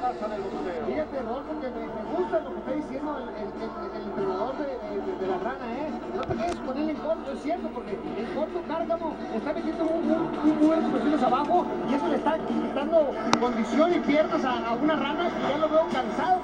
casa del boxeo. Fíjate, Rodolfo, que me gusta lo que está diciendo el entrenador de la rana, ¿eh? No te quedes con él en corto, es cierto, porque en corto Cárcamo está metiendo muy buenas posiciones abajo y eso le está quitando condición y piernas a una rana que ya lo veo cansado.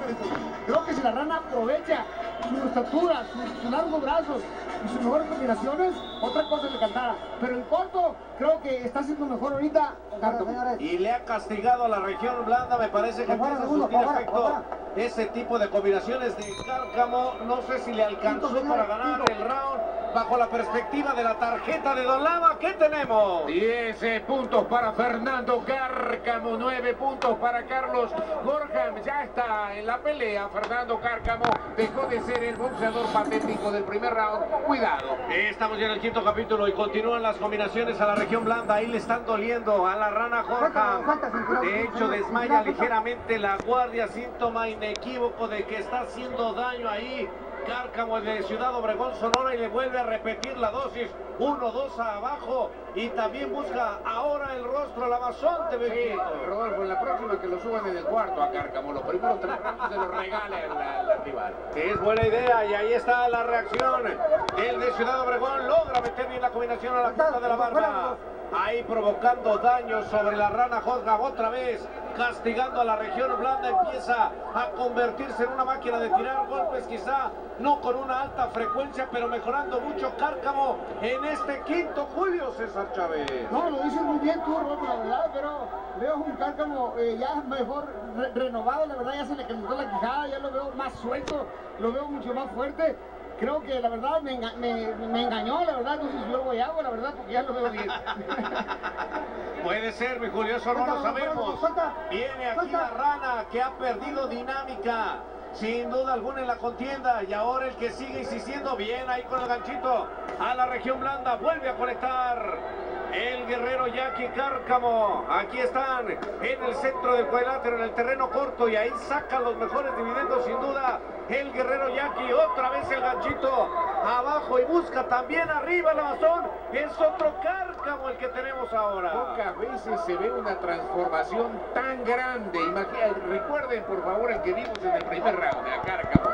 Creo que si la rana aprovecha su estatura, sus largos brazos y sus mejores combinaciones, otra cosa le cantara. Pero en corto, creo que está haciendo mejor ahorita Cárcamo. Y le ha castigado a la región blanda, me parece que empieza a surtir efecto ese tipo de combinaciones de Cárcamo. No sé si le alcanzó para ganar el round bajo la perspectiva de la tarjeta de Don Lama. ¿Qué tenemos? 10 puntos para Fernando Cárcamo, 9 puntos para Carlos Gorham. Ya está en la pelea Fernando Cárcamo, dejó de ser el boxeador patético del primer round. Cuidado. Estamos ya en el quinto capítulo y continúan las combinaciones a la región blanda. Ahí le están doliendo a la rana Gorham. De hecho, desmaya ligeramente la guardia, síntoma inequívoco de que está haciendo daño ahí Cárcamo de Ciudad Obregón, Sonora, y le vuelve a repetir la dosis. 1-2 abajo y también busca ahora el rostro al amazonte. Rodolfo, en la próxima que lo suban en el cuarto a Cárcamo, los primeros 3 rounds se los regala al rival. Es buena idea y ahí está la reacción. El de Ciudad Obregón logra meter bien la combinación a la punta de la barba. Ahí provocando daño sobre la rana Gorham otra vez, castigando a la región blanda. Empieza a convertirse en una máquina de tirar golpes, quizá no con una alta frecuencia, pero mejorando mucho Cárcamo en este quinto. Julio César Chávez. No, lo dices muy bien tú, Rodolfo, la verdad, pero veo un Cárcamo ya mejor renovado, la verdad, ya se le calentó la quijada, ya lo veo más suelto, lo veo mucho más fuerte. Creo que la verdad me engañó, la verdad, no sé si yo voy a la verdad, porque ya lo veo bien. Puede ser, mi Julio, eso no lo sabemos. Viene aquí la rana que ha perdido dinámica, sin duda alguna, en la contienda. Y ahora el que sigue insistiendo bien ahí con el ganchito a la región blanda. Vuelve a conectar el guerrero Jackie Cárcamo. Aquí están en el centro del cuadrilátero, en el terreno corto, y ahí sacan los mejores dividendos, sin duda, el guerrero Jackie. Otra vez el ganchito abajo y busca también arriba el Amazon. Es otro Cárcamo el que tenemos ahora. Pocas veces se ve una transformación tan grande. Recuerden, por favor, el que vimos en el primer round, a Cárcamo.